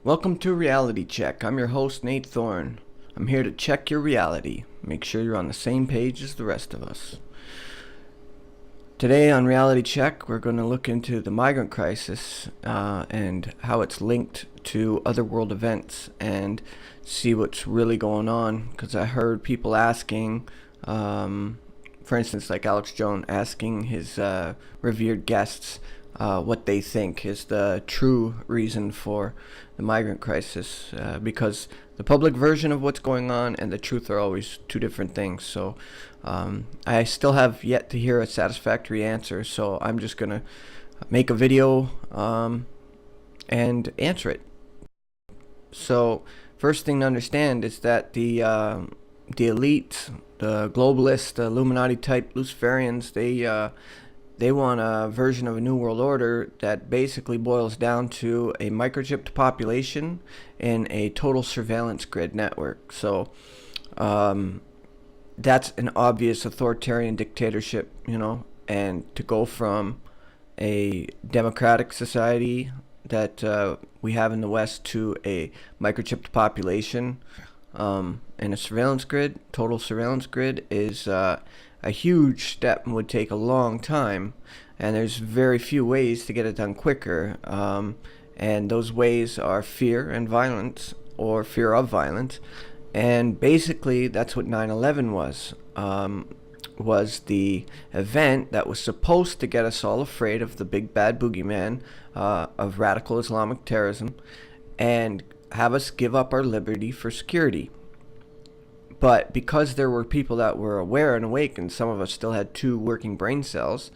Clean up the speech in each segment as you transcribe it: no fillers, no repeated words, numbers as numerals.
Welcome to Reality Check. I'm your host, Nate Thorne. I'm here to check your reality. Make sure you're on the same page as the rest of us. Today on Reality Check, we're going to look into the migrant crisis and how it's linked to other world events and see what's really going on. Because I heard people asking, for instance, like Alex Jones asking his revered guests what they think is the true reason for the migrant crisis, because the public version of what's going on and the truth are always two different things. So I still have yet to hear a satisfactory answer, so I'm just going to make a video and answer it. So first thing to understand is that the elite, the globalists, the Illuminati type Luciferians, they want a version of a new world order that basically boils down to a microchipped population and a total surveillance grid network. So that's an obvious authoritarian dictatorship, and to go from a democratic society that we have in the West to a microchipped population and a surveillance grid, total surveillance grid, is a huge step and would take a long time, and there's very few ways to get it done quicker, and those ways are fear and violence, or fear of violence. And basically that's what 9/11 was the event that was supposed to get us all afraid of the big bad boogeyman of radical Islamic terrorism and have us give up our liberty for security. But because there were people that were aware and awake, and some of us still had two working brain cells,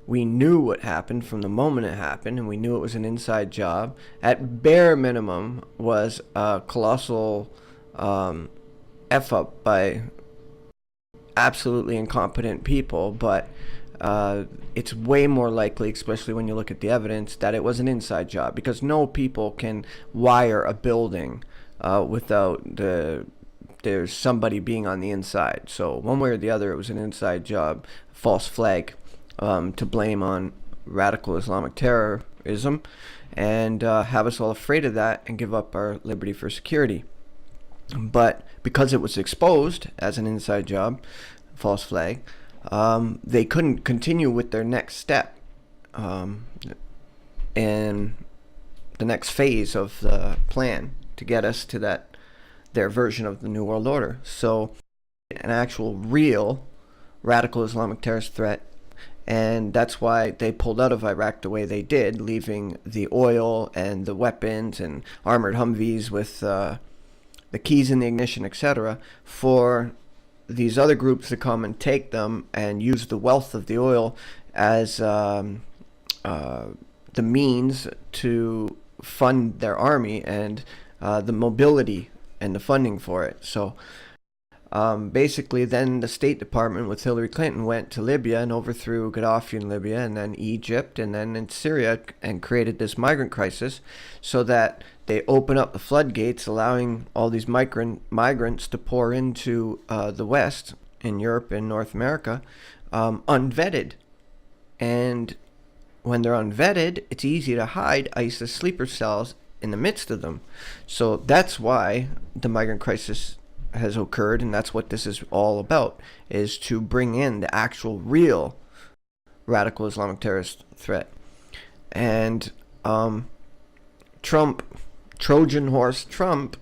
we knew what happened from the moment it happened, and we knew it was an inside job. At bare minimum was a colossal F-up by absolutely incompetent people, but it's way more likely, especially when you look at the evidence, that it was an inside job, because no people can wire a building without there's somebody being on the inside. So one way or the other, it was an inside job, false flag, to blame on radical Islamic terrorism and have us all afraid of that and give up our liberty for security. But because it was exposed as an inside job, false flag, they couldn't continue with their next step and the next phase of the plan to get us to their version of the New World Order. So an actual real radical Islamic terrorist threat, and that's why they pulled out of Iraq the way they did, leaving the oil and the weapons and armored Humvees with the keys in the ignition, etc., for these other groups to come and take them and use the wealth of the oil as the means to fund their army and the mobility and the funding for it. So basically then the State Department with Hillary Clinton went to Libya and overthrew Gaddafi in Libya, and then Egypt, and then in Syria, and created this migrant crisis so that they open up the floodgates, allowing all these migrants to pour into the West, in Europe and North America, unvetted. And when they're unvetted, it's easy to hide ISIS sleeper cells in the midst of them. So that's why the migrant crisis has occurred, and that's what this is all about, is to bring in the actual real radical Islamic terrorist threat. And Trump, Trojan horse Trump,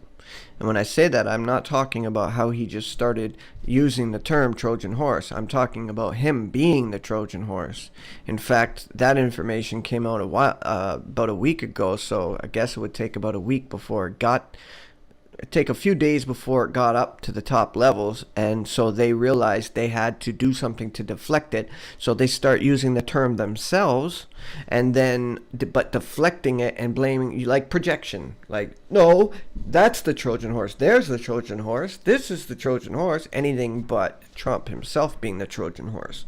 and when I say that, I'm not talking about how he just started using the term Trojan horse. I'm talking about him being the Trojan horse. In fact, that information came out about a week ago, so I guess it would take about a week before take a few days before it got up to the top levels, and so they realized they had to do something to deflect it, so they start using the term themselves, and then but deflecting it and blaming you, like projection, like, no, that's the Trojan horse, there's the Trojan horse, this is the Trojan horse, anything but Trump himself being the Trojan horse.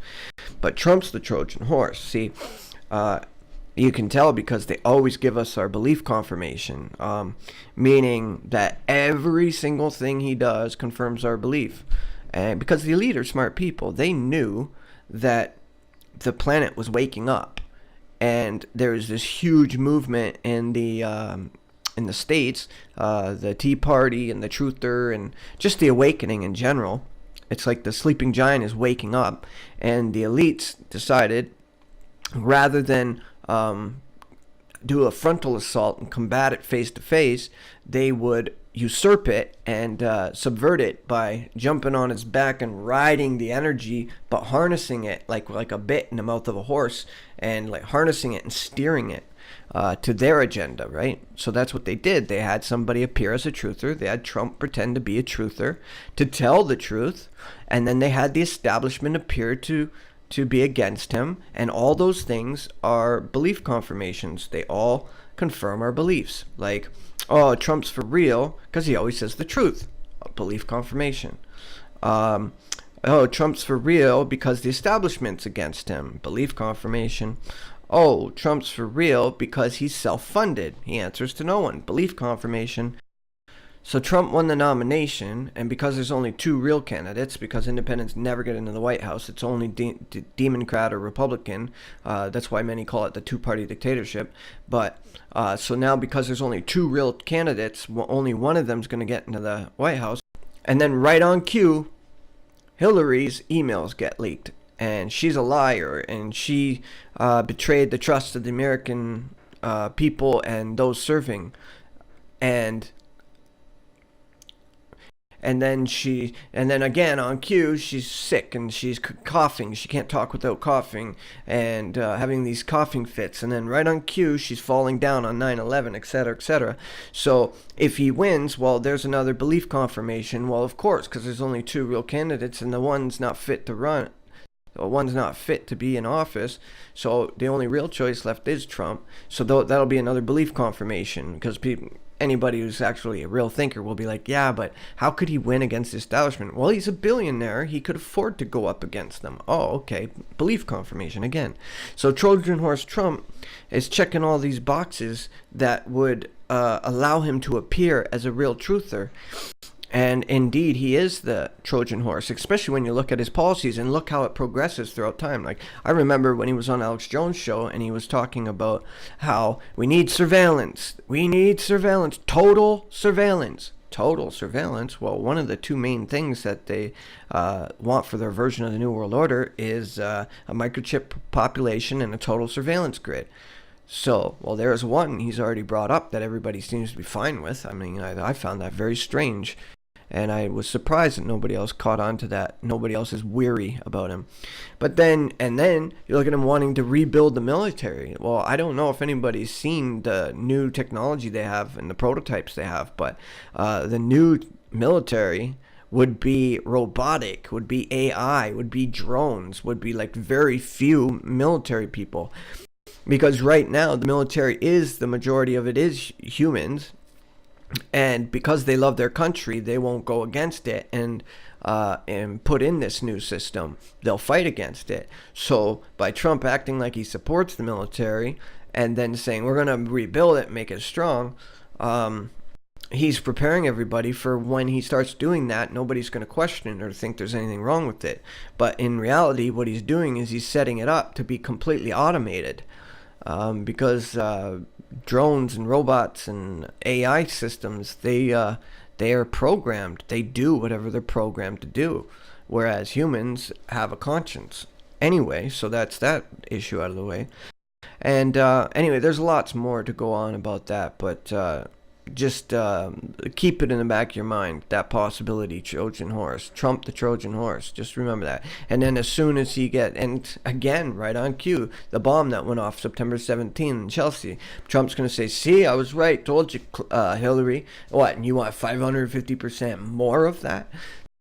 But Trump's the Trojan horse. See, you can tell because they always give us our belief confirmation, meaning that every single thing he does confirms our belief. And because the elite are smart people, they knew that the planet was waking up, and there was this huge movement in the in the States, the Tea Party and the Truther and just the awakening in general. It's like the sleeping giant is waking up, and the elites decided, rather than do a frontal assault and combat it face to face, they would usurp it and subvert it by jumping on its back and riding the energy, but harnessing it like a bit in the mouth of a horse, and like harnessing it and steering it to their agenda, right? So that's what they did. They had somebody appear as a truther. They had Trump pretend to be a truther to tell the truth, and then they had the establishment appear to be against him, and all those things are belief confirmations. They all confirm our beliefs. Like, oh, Trump's for real because he always says the truth. A belief confirmation. Oh, Trump's for real because the establishment's against him. Belief confirmation. Oh, Trump's for real because he's self-funded. He answers to no one. Belief confirmation. So Trump won the nomination, and because there's only two real candidates, because independents never get into the White House, it's only Democrat or Republican. That's why many call it the two-party dictatorship. But so now, because there's only two real candidates, only one of them's going to get into the White House. And then right on cue, Hillary's emails get leaked, and she's a liar, and she betrayed the trust of the American people and those serving, and then again on cue, she's sick and she's coughing. She can't talk without coughing and having these coughing fits. And then right on cue, she's falling down on 9/11, etc., etc. So if he wins, well, there's another belief confirmation. Well, of course, because there's only two real candidates and the one's not fit to run. One's not fit to be in office, so the only real choice left is Trump. So that'll be another belief confirmation, because anybody who's actually a real thinker will be like, yeah, but how could he win against the establishment? Well, he's a billionaire. He could afford to go up against them. Oh, okay. Belief confirmation again. So Trojan Horse Trump is checking all these boxes that would allow him to appear as a real truther. And indeed, he is the Trojan horse, especially when you look at his policies and look how it progresses throughout time. Like, I remember when he was on Alex Jones' show and he was talking about how we need surveillance. We need surveillance. Total surveillance. Total surveillance. Well, one of the two main things that they want for their version of the New World Order is a microchip population and a total surveillance grid. So, well, there's one he's already brought up that everybody seems to be fine with. I mean, I found that very strange. And I was surprised that nobody else caught on to that. Nobody else is weary about him. But then you look at him wanting to rebuild the military. Well, I don't know if anybody's seen the new technology they have and the prototypes they have, but the new military would be robotic, would be AI, would be drones, would be like very few military people. Because right now the military is, the majority of it is humans. And because they love their country, they won't go against it and put in this new system. They'll fight against it. So by Trump acting like he supports the military and then saying we're going to rebuild it, make it strong, he's preparing everybody for when he starts doing that, nobody's going to question it or think there's anything wrong with it. But in reality, what he's doing is he's setting it up to be completely automated. Because drones and robots and AI systems, they are programmed. They do whatever they're programmed to do, whereas humans have a conscience. Anyway, so that's that issue out of the way. And anyway, there's lots more to go on about that, but just keep it in the back of your mind, that possibility. Trojan horse, Trump the Trojan horse, just remember that. And then as soon as and again, right on cue, the bomb that went off September 17th in Chelsea, Trump's going to say, see, I was right, told you, Hillary. What, and you want 550% more of that?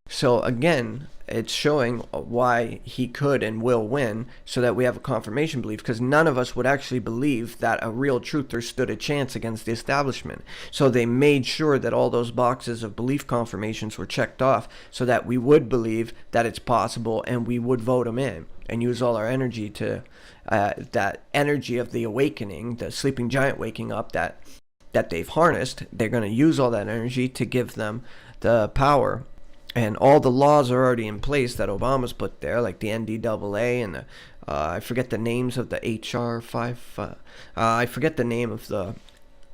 So again, it's showing why he could and will win, so that we have a confirmation belief, because none of us would actually believe that a real truther stood a chance against the establishment. So they made sure that all those boxes of belief confirmations were checked off so that we would believe that it's possible and we would vote him in and use all our energy to that energy of the awakening, the sleeping giant waking up that they've harnessed. They're going to use all that energy to give them the power. And all the laws are already in place that Obama's put there, like the NDAA and the, I forget the names of the HR 5. I forget the name of the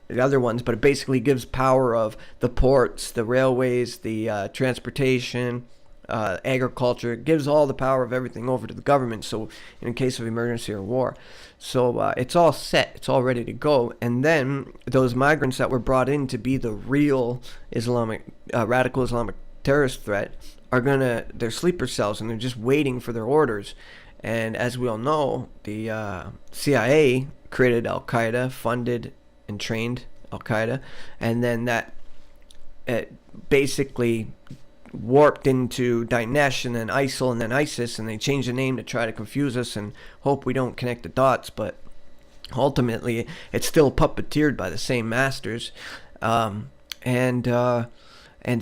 the other ones, but it basically gives power of the ports, the railways, the transportation, agriculture. It gives all the power of everything over to the government. So in case of emergency or war, so it's all set. It's all ready to go. And then those migrants that were brought in to be the real radical Islamic terrorist threat they're sleeper cells, and they're just waiting for their orders. And as we all know, the CIA created Al Qaeda, funded and trained Al Qaeda, and then that it basically warped into Daesh and then ISIL and then ISIS, and they changed the name to try to confuse us and hope we don't connect the dots. But ultimately, it's still puppeteered by the same masters, and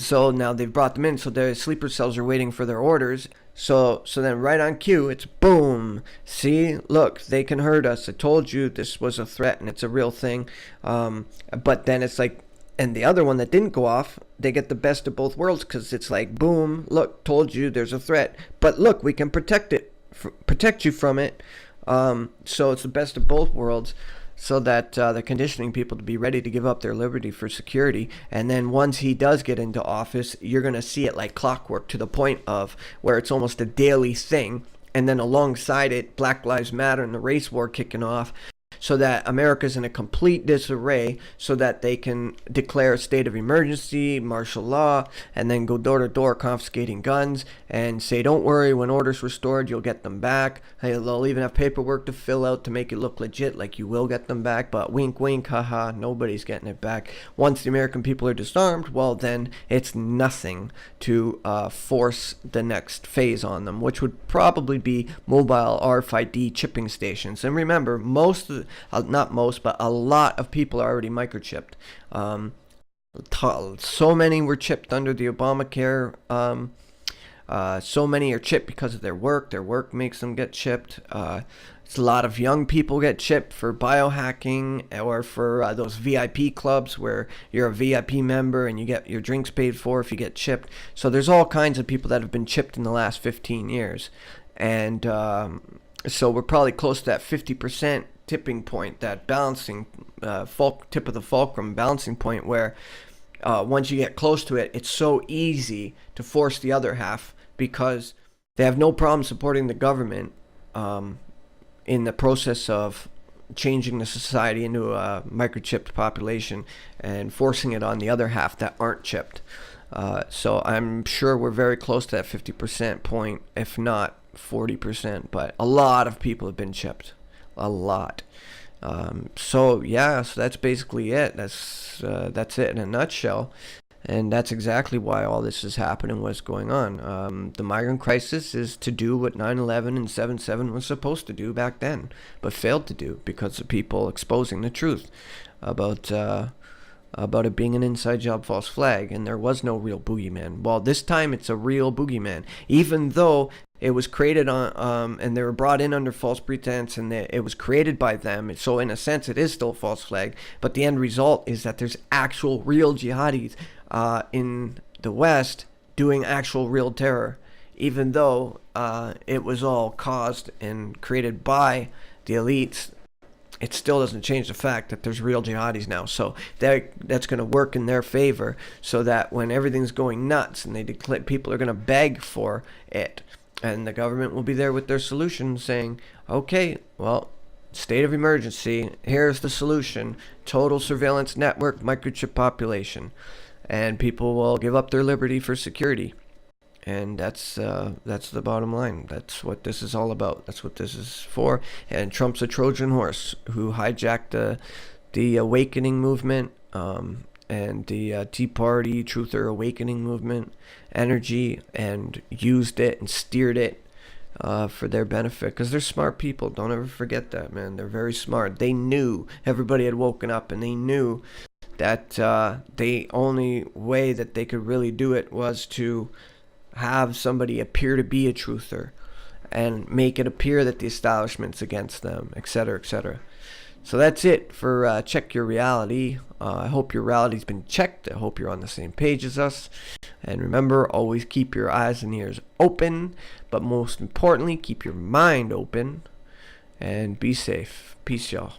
so now they've brought them in. So their sleeper cells are waiting for their orders. So then right on cue, it's boom. See, look, they can hurt us. I told you this was a threat and it's a real thing. But then it's like, and the other one that didn't go off, they get the best of both worlds, because it's like, boom, look, told you there's a threat. But look, we can protect you from it. So it's the best of both worlds, so that they're conditioning people to be ready to give up their liberty for security. And then once he does get into office, you're going to see it like clockwork, to the point of where it's almost a daily thing. And then alongside it, Black Lives Matter and the race war kicking off, so that America's in a complete disarray, so that they can declare a state of emergency, martial law, and then go door to door confiscating guns and say, don't worry, when order's restored, you'll get them back. Hey, they'll even have paperwork to fill out to make it look legit, like you will get them back, but wink, wink, haha, nobody's getting it back. Once the American people are disarmed, well, then it's nothing to force the next phase on them, which would probably be mobile RFID chipping stations. And remember, not most, but a lot of people are already microchipped. So many were chipped under the Obamacare. So many are chipped because of their work. Their work makes them get chipped. It's a lot of young people get chipped for biohacking, or for those VIP clubs where you're a VIP member and you get your drinks paid for if you get chipped. So there's all kinds of people that have been chipped in the last 15 years. And so we're probably close to that 50% tipping point, that balancing tip of the fulcrum balancing point, where once you get close to it, it's so easy to force the other half, because they have no problem supporting the government in the process of changing the society into a microchipped population and forcing it on the other half that aren't chipped. So I'm sure we're very close to that 50% point, if not 40%, but a lot of people have been chipped. A lot. So that's basically it. That's it in a nutshell. And that's exactly why all this is happening, what's going on. The migrant crisis is to do what 9/11 and 7/7 was supposed to do back then, but failed to do because of people exposing the truth about it being an inside job, false flag, and there was no real boogeyman. Well, this time it's a real boogeyman, even though it was created on, and they were brought in under false pretense, and it was created by them. So in a sense, it is still a false flag. But the end result is that there's actual real jihadis in the West doing actual real terror, even though it was all caused and created by the elites. It still doesn't change the fact that there's real jihadis now. So that's going to work in their favor, so that when everything's going nuts and they declare, people are going to beg for it, and the government will be there with their solution, saying, okay, well, state of emergency, here's the solution: total surveillance network, microchip population, and people will give up their liberty for security. And that's the bottom line. That's what this is all about. That's what this is for. And Trump's a Trojan horse who hijacked the awakening movement, and the Tea Party Truther Awakening movement energy, and used it and steered it for their benefit, because they're smart people. Don't ever forget that, man. They're very smart. They knew everybody had woken up, and they knew that the only way that they could really do it was to have somebody appear to be a truther and make it appear that the establishment's against them, etc., etc. So that's it for Check Your Reality. I hope your reality's been checked. I hope you're on the same page as us. And remember, always keep your eyes and ears open, but most importantly, keep your mind open, and be safe. Peace, y'all.